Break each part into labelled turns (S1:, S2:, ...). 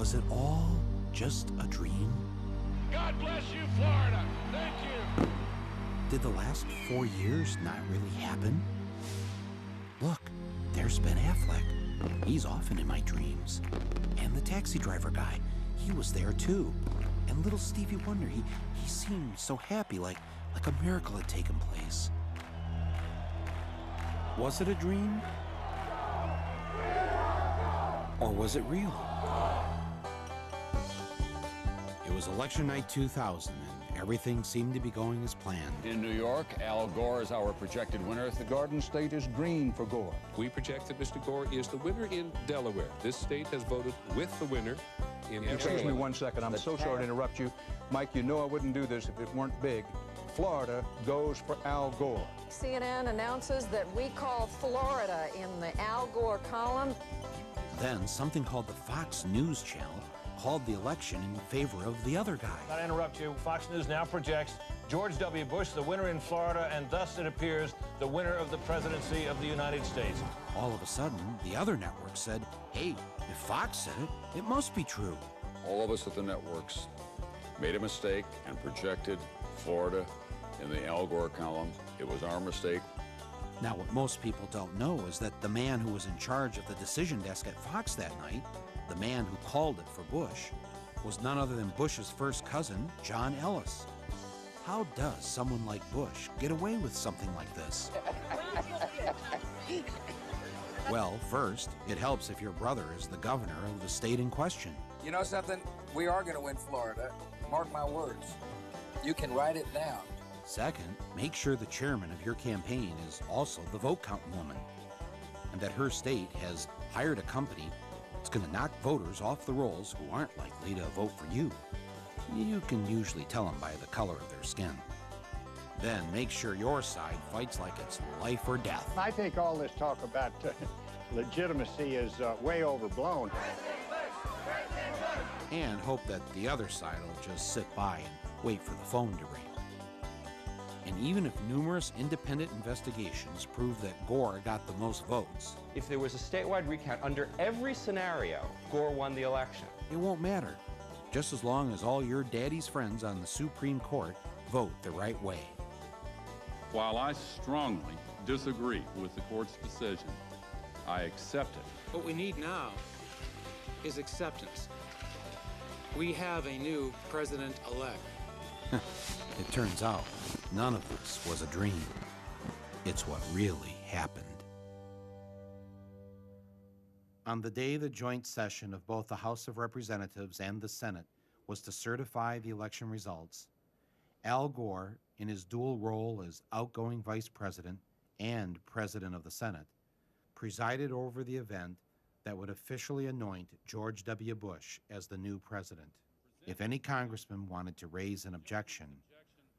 S1: Was it all just a dream?
S2: God bless you, Florida. Thank you.
S1: Did the last 4 years not really happen? Look, there's Ben Affleck. He's often in my dreams. And the taxi driver guy, he was there too. And little Stevie Wonder, he seemed so happy, like a miracle had taken place. Was it a dream? Or was it real? It was election night 2000, and everything seemed to be going as planned.
S3: In New York, Al Gore is our projected winner. The Garden State is green for Gore.
S4: We project that Mr. Gore is the winner in Delaware. This state has voted with the winner in
S3: Excuse me 1 second. I'm so sorry to interrupt you. Mike, you know I wouldn't do this if it weren't big. Florida goes for Al Gore.
S5: CNN announces that we call Florida in the Al Gore column.
S1: Then something called the Fox News Channel called the election in favor of the other guy.
S6: Not to interrupt you, Fox News now projects George W. Bush the winner in Florida, and thus it appears the winner of the presidency of the United States.
S1: All of a sudden, the other network said, hey, if Fox said it, it must be true.
S3: All of us at the networks made a mistake and projected Florida in the Al Gore column. It was our mistake.
S1: Now, what most people don't know is that the man who was in charge of the decision desk at Fox that night, the man who called it for Bush, was none other than Bush's first cousin, John Ellis. How does someone like Bush get away with something like this? Well, first, it helps if your brother is the governor of the state in question.
S7: You know something? We are going to win Florida. Mark my words. You can write it down.
S1: Second, make sure the chairman of your campaign is also the vote counting woman, and that her state has hired a company that's going to knock voters off the rolls who aren't likely to vote for you. You can usually tell them by the color of their skin. Then make sure your side fights like it's life or death.
S8: I think all this talk about legitimacy is way overblown.
S1: And hope that the other side will just sit by and wait for the phone to ring. And even if numerous independent investigations prove that Gore got the most votes,
S9: if there was a statewide recount under every scenario, Gore won the election.
S1: It won't matter, just as long as all your daddy's friends on the Supreme Court vote the right way.
S10: While I strongly disagree with the court's decision, I accept it.
S11: What we need now is acceptance. We have a new president-elect.
S1: It turns out none of this was a dream. It's what really happened. On the day the joint session of both the House of Representatives and the Senate was to certify the election results, Al Gore, in his dual role as outgoing vice president and president of the Senate, presided over the event that would officially anoint George W. Bush as the new president. If any congressman wanted to raise an objection,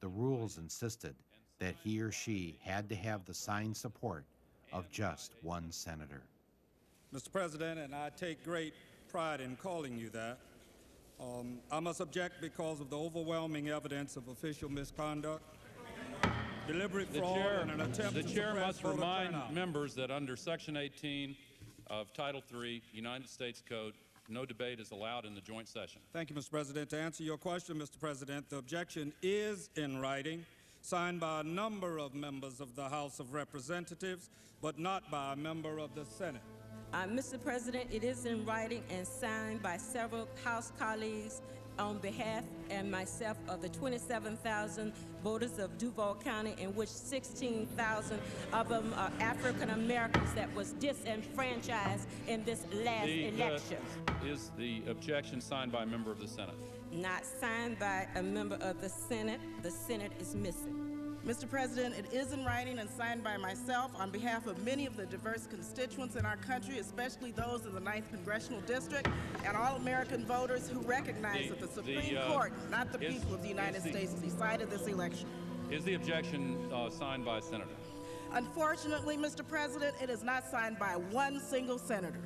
S1: the rules insisted that he or she had to have the signed support of just one senator.
S12: Mr. President, and I take great pride in calling you that, I must object because of the overwhelming evidence of official misconduct, deliberate fraud, and an attempt to suppress voter turnout.
S10: The chair must remind members that under Section 18 of Title III, United States Code, no debate is allowed in the joint session.
S12: Thank you, Mr. President. To answer your question, Mr. President, the objection is in writing, signed by a number of members of the House of Representatives, but not by a member of the Senate.
S13: Mr. President, it is in writing and signed by several House colleagues on behalf and myself of the 27,000 voters of Duval County, in which 16,000 of them are African Americans that was disenfranchised in this last election.
S10: Is the objection signed by a member of the Senate?
S13: Not signed by a member of the Senate. The Senate is missing.
S14: Mr. President, it is in writing and signed by myself on behalf of many of the diverse constituents in our country, especially those in the 9th Congressional District, and all American voters who recognize that the Supreme Court, not the people of the United States, decided this election.
S10: Is the objection signed by a senator?
S14: Unfortunately, Mr. President, it is not signed by one single senator.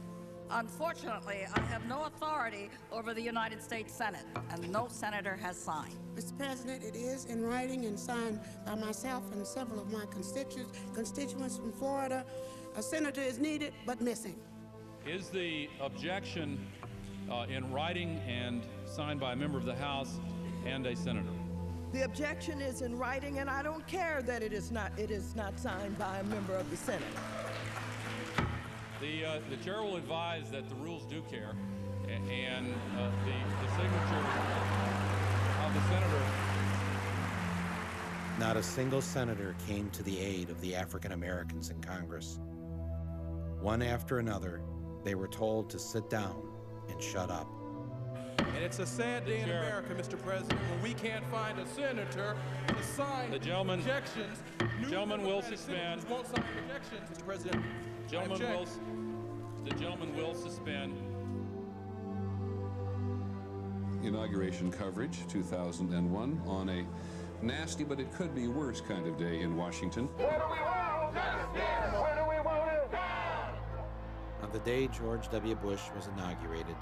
S15: Unfortunately, I have no authority over the United States Senate, and no senator has signed.
S16: Mr. President, it is in writing and signed by myself and several of my constituents from Florida. A senator is needed, but missing.
S10: Is the objection in writing and signed by a member of the House and a senator.
S17: The objection is in writing, and I don't care that it is not signed by a member of the Senate.
S10: The chair will advise that the rules do care, and the signature of the senator.
S1: Not a single senator came to the aid of the African Americans in Congress. One after another, they were told to sit down and shut up.
S18: And it's a sad day in America, Mr. President, when we can't find a senator to sign
S10: the gentleman
S18: objections.
S10: Gentleman will suspend.
S18: Won't sign objections, Mr. President.
S10: The gentleman will suspend.
S4: Inauguration coverage, 2001, on a nasty, but it could be worse kind of day in Washington.
S2: Where do we want justice? Where do we want it?
S1: On the day George W. Bush was inaugurated,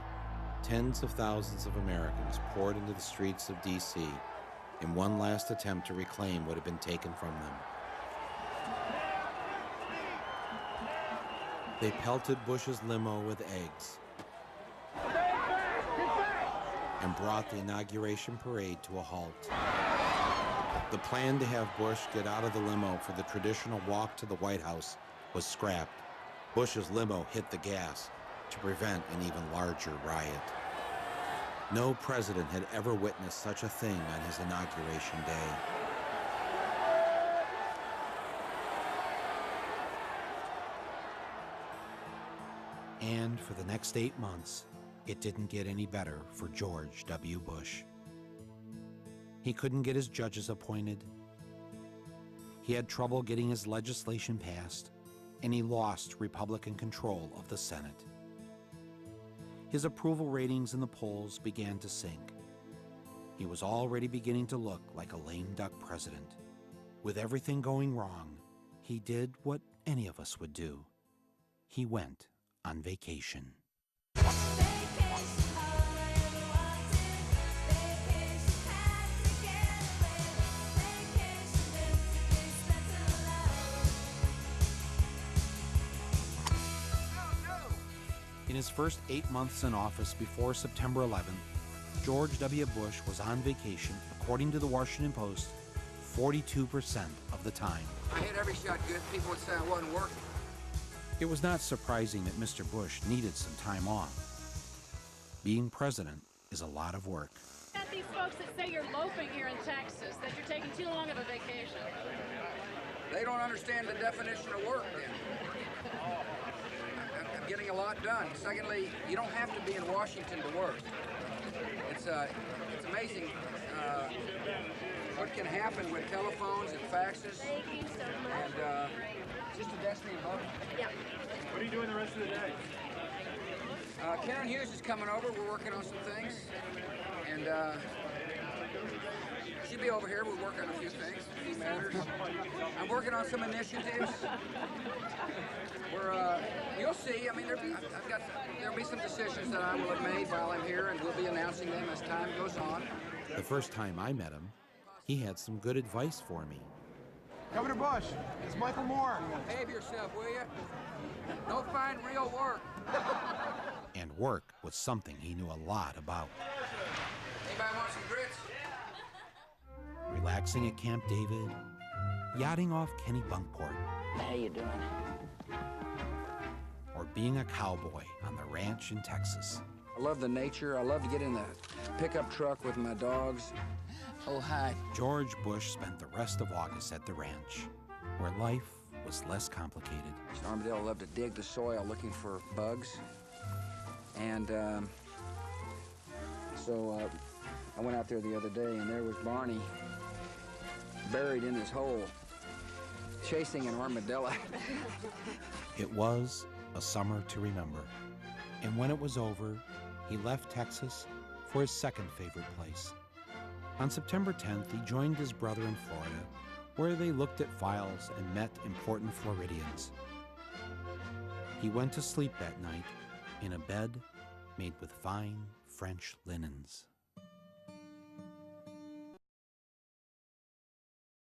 S1: tens of thousands of Americans poured into the streets of D.C. in one last attempt to reclaim what had been taken from them. They pelted Bush's limo with eggs and brought the inauguration parade to a halt. The plan to have Bush get out of the limo for the traditional walk to the White House was scrapped. Bush's limo hit the gas to prevent an even larger riot. No president had ever witnessed such a thing on his inauguration day. And for the next 8 months, it didn't get any better for George W. Bush. He couldn't get his judges appointed. He had trouble getting his legislation passed, and he lost Republican control of the Senate. His approval ratings in the polls began to sink. He was already beginning to look like a lame duck president. With everything going wrong, he did what any of us would do. He went on vacation. In his first 8 months in office before September 11th, George W. Bush was on vacation, according to the Washington Post, 42% of the time.
S7: I hit every shot good. People would say I wasn't working.
S1: It was not surprising that Mr. Bush needed some time off. Being president is a lot of work.
S19: Got these folks that say you're loafing here in Texas, that you're taking too long of a vacation.
S7: They don't understand the definition of work then. I'm getting a lot done. Secondly, you don't have to be in Washington to work. It's amazing what can happen with telephones and faxes.
S19: Thank you so much.
S7: And just a destiny of hope.
S19: Yeah.
S18: What are you doing the rest of the day?
S7: Karen Hughes is coming over. We're working on some things. And she'll be over here. We'll work on a few things, a few matters. I'm working on some initiatives. You'll see. I mean, there'll be some decisions that I will have made while I'm here, and we'll be announcing them as time goes on.
S1: The first time I met him, he had some good advice for me.
S18: Governor Bush, it's Michael Moore.
S7: Behave yourself, will you? Don't find real work.
S1: And work was something he knew a lot about.
S7: Anybody want some grits?
S1: Relaxing at Camp David, yachting off Kenny Bunkport.
S20: How you doing?
S1: Or being a cowboy on the ranch in Texas.
S7: I love the nature. I love to get in the pickup truck with my dogs. Oh, hi.
S1: George Bush spent the rest of August at the ranch, where life was less complicated.
S7: Armadillo loved to dig the soil looking for bugs. And so I went out there the other day, and there was Barney buried in his hole, chasing an armadillo.
S1: It was a summer to remember. And when it was over, he left Texas for his second favorite place. On September 10th, he joined his brother in Florida, where they looked at files and met important Floridians. He went to sleep that night in a bed made with fine French linens.